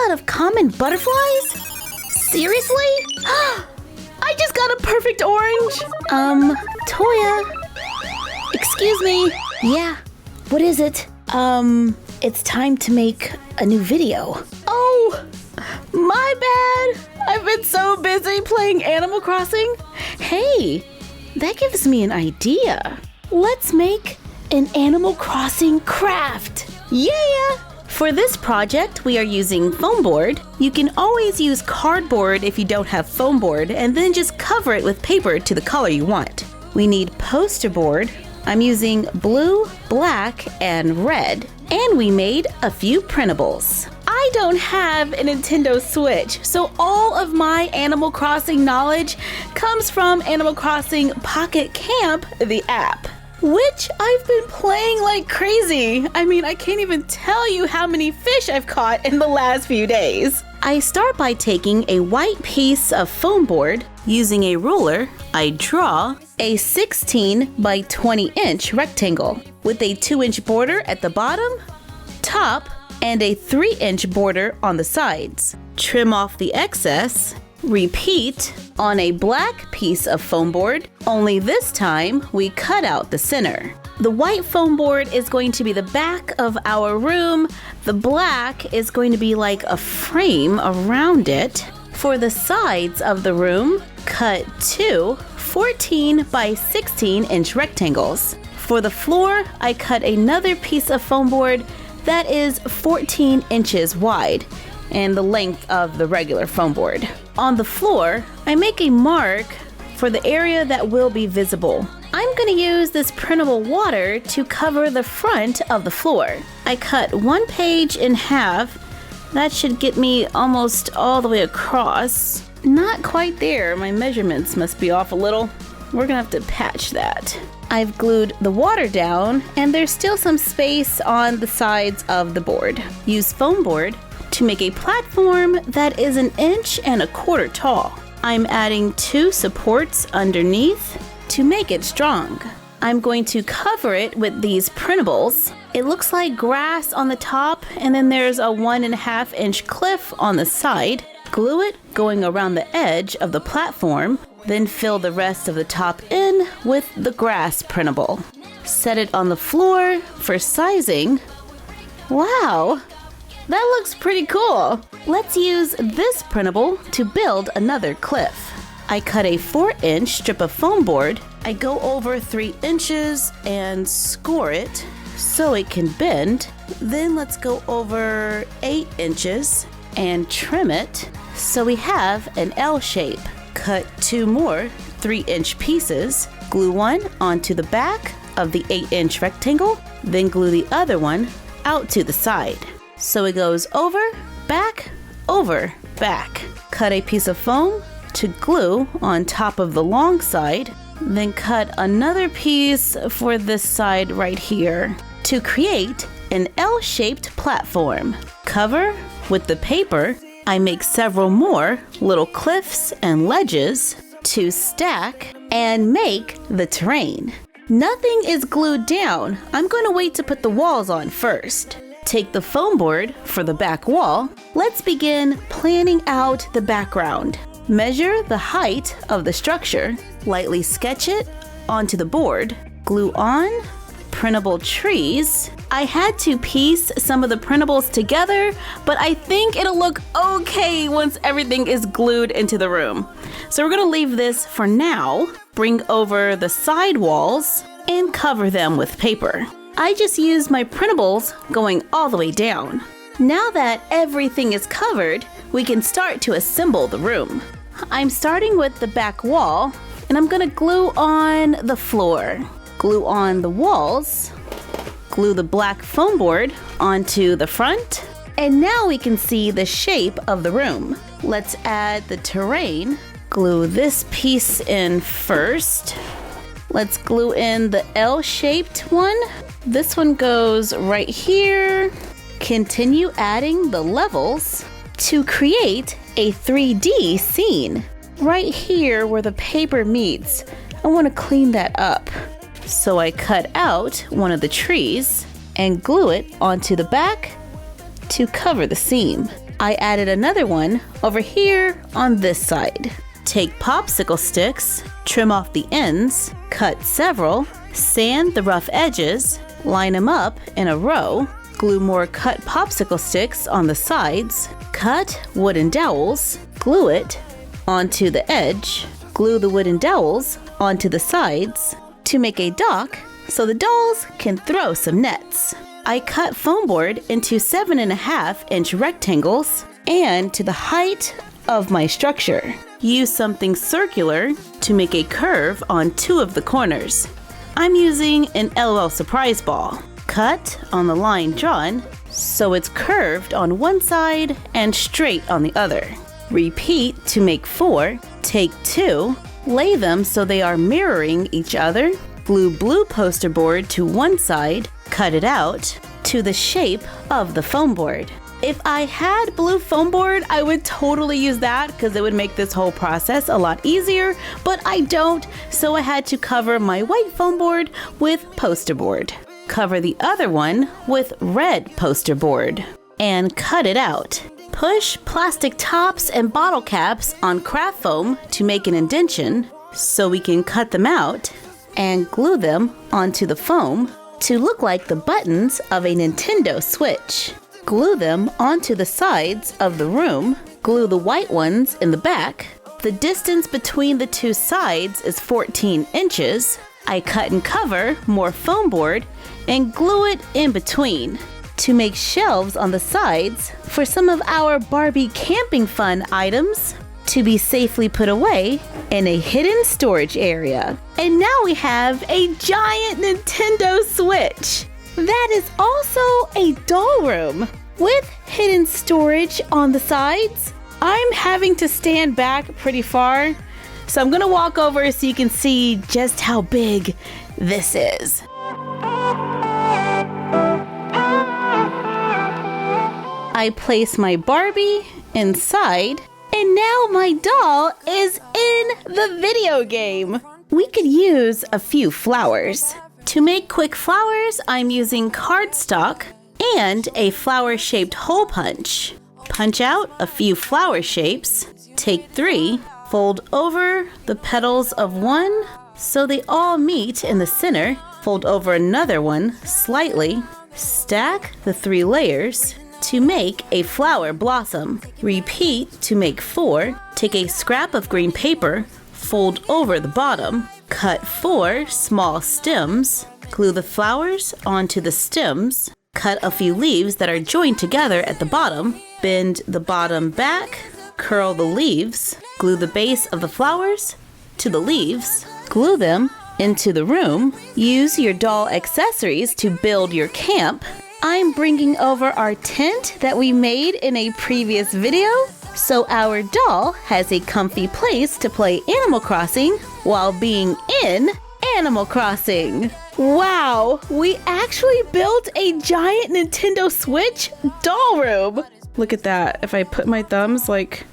out of common butterflies? Seriously? I just got a perfect orange. Toya. Excuse me. Yeah, what is it? It's time to make a new video. Oh, my bad. I've been so busy playing Animal Crossing. Hey, that gives me an idea. Let's make an Animal Crossing craft. Yeah! For this project, we are using foam board. You can always use cardboard if you don't have foam board, and then just cover it with paper to the color you want. We need poster board. I'm using blue, black, and red. And we made a few printables. I don't have a Nintendo Switch, so all of my Animal Crossing knowledge comes from Animal Crossing Pocket Camp, the app, which I've been playing like crazy. I mean, I can't even tell you how many fish I've caught in the last few days. I start by taking a white piece of foam board. Using a ruler, I draw a 16 by 20 inch rectangle with a 2-inch border at the bottom, top, and a 3-inch border on the sides. Trim off the excess. Repeat on a black piece of foam board, only this time we cut out the center. The white foam board is going to be the back of our room. The black is going to be like a frame around it. For the sides of the room, cut two 14 by 16 inch rectangles. For the floor, I cut another piece of foam board that is 14 inches wide and the length of the regular foam board. On the floor, I make a mark for the area that will be visible. I'm going to use this printable water to cover the front of the floor. I cut one page in half. That should get me almost all the way across. Not quite there. My measurements must be off a little. We're gonna have to patch that. I've glued the water down, and there's still some space on the sides of the board. Use foam board to make a platform that is 1.25 inches tall. I'm adding 2 supports underneath to make it strong. I'm going to cover it with these printables. It looks like grass on the top, and then there's a 1.5 inch cliff on the side. Glue it going around the edge of the platform, then fill the rest of the top in with the grass printable. Set it on the floor for sizing. Wow, that looks pretty cool. Let's use this printable to build another cliff. I cut a 4-inch strip of foam board. I go over 3 inches and score it so it can bend. Then let's go over 8 inches and trim it so we have an L shape. Cut 2 more 3-inch pieces. Glue one onto the back of the 8-inch rectangle, then glue the other one out to the side. So it goes over, back, back. Cut a piece of foam to glue on top of the long side, then cut another piece for this side right here to create an L-shaped platform. Cover with the paper. I make several more little cliffs and ledges to stack and make the terrain. Nothing is glued down. I'm going to wait to put the walls on first. Take the foam board for the back wall. Let's begin planning out the background. Measure the height of the structure. Lightly sketch it onto the board. Glue on printable trees. I had to piece some of the printables together, but I think it'll look okay once everything is glued into the room. So we're gonna leave this for now. Bring over the side walls and cover them with paper. I just used my printables going all the way down. Now that everything is covered, we can start to assemble the room. I'm starting with the back wall, and I'm gonna glue on the floor. Glue on the walls. Glue the black foam board onto the front. And now we can see the shape of the room. Let's add the terrain. Glue this piece in first. Let's glue in the L-shaped one. This one goes right here. Continue adding the levels to create a 3D scene. Right here where the paper meets, I want to clean that up. So I cut out one of the trees and glue it onto the back to cover the seam. I added another one over here on this side. Take popsicle sticks, trim off the ends, cut several, sand the rough edges, line them up in a row, glue more cut popsicle sticks on the sides, cut wooden dowels, glue it onto the edge, glue the wooden dowels onto the sides to make a dock so the dolls can throw some nets. I cut foam board into 7.5-inch rectangles and to the height of my structure. Use something circular to make a curve on 2 of the corners. I'm using an LOL surprise ball. Cut on the line drawn so it's curved on one side and straight on the other. Repeat to make 4. Take 2, lay them so they are mirroring each other. Glue blue poster board to one side, cut it out to the shape of the foam board. If I had blue foam board, I would totally use that because it would make this whole process a lot easier, but I don't, so I had to cover my white foam board with poster board. Cover the other one with red poster board and cut it out. Push plastic tops and bottle caps on craft foam to make an indentation so we can cut them out and glue them onto the foam to look like the buttons of a Nintendo Switch. Glue them onto the sides of the room. Glue the white ones in the back. The distance between the 2 sides is 14 inches. I cut and cover more foam board and glue it in between to make shelves on the sides for some of our Barbie camping fun items to be safely put away in a hidden storage area. And now we have a giant Nintendo Switch. That is also a doll room with hidden storage on the sides. I'm having to stand back pretty far, so I'm gonna walk over so you can see just how big this is. I place my Barbie inside, and now my doll is in the video game. We could use a few flowers. To make quick flowers, I'm using cardstock and a flower-shaped hole punch. Punch out a few flower shapes. Take 3, fold over the petals of one so they all meet in the center. Fold over another one slightly. Stack the 3 layers to make a flower blossom. Repeat to make 4. Take a scrap of green paper, fold over the bottom. Cut 4 small stems. Glue the flowers onto the stems. Cut a few leaves that are joined together at the bottom. Bend the bottom back. Curl the leaves. Glue the base of the flowers to the leaves. Glue them into the room. Use your doll accessories to build your camp. I'm bringing over our tent that we made in a previous video, so our doll has a comfy place to play Animal Crossing while being in Animal Crossing. Wow, we actually built a giant Nintendo Switch doll room. Look at that. If I put my thumbs like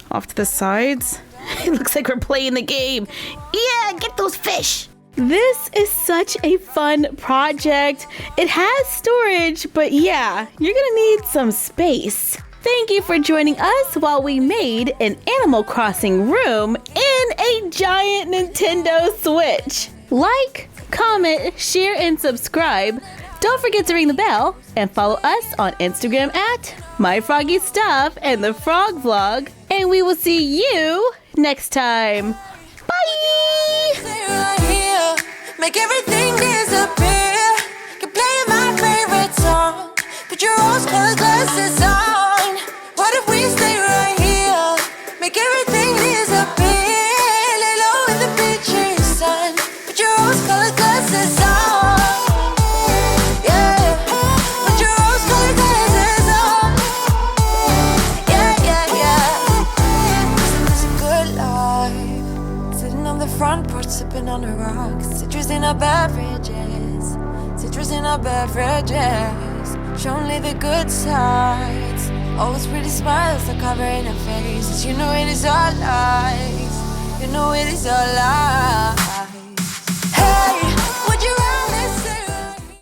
off to the sides, it looks like we're playing the game. Yeah, get those fish. This is such a fun project. It has storage, but yeah, you're gonna need some space. Thank you for joining us while we made an Animal Crossing room in a giant Nintendo Switch. Like, comment, share, and subscribe. Don't forget to ring the bell and follow us on Instagram at MyFroggyStuff and the Frog Vlog. And we will see you next time. Bye! Make everything disappear. Keep playing my favorite song. Put your rose-colored glasses on. What if we stay right here? Make everything disappear. Lay low in the beaching sun. Put your rose-colored glasses on. Yeah. Put your rose-colored glasses on. Yeah. It's a good life. Sitting on the front porch, sipping on the rocks. Citrus in our beverages. Citrus in our beverages. Show only the good sides. Always pretty smiles are covering her faces. You know it is all lies. You know it is all lies. Hey.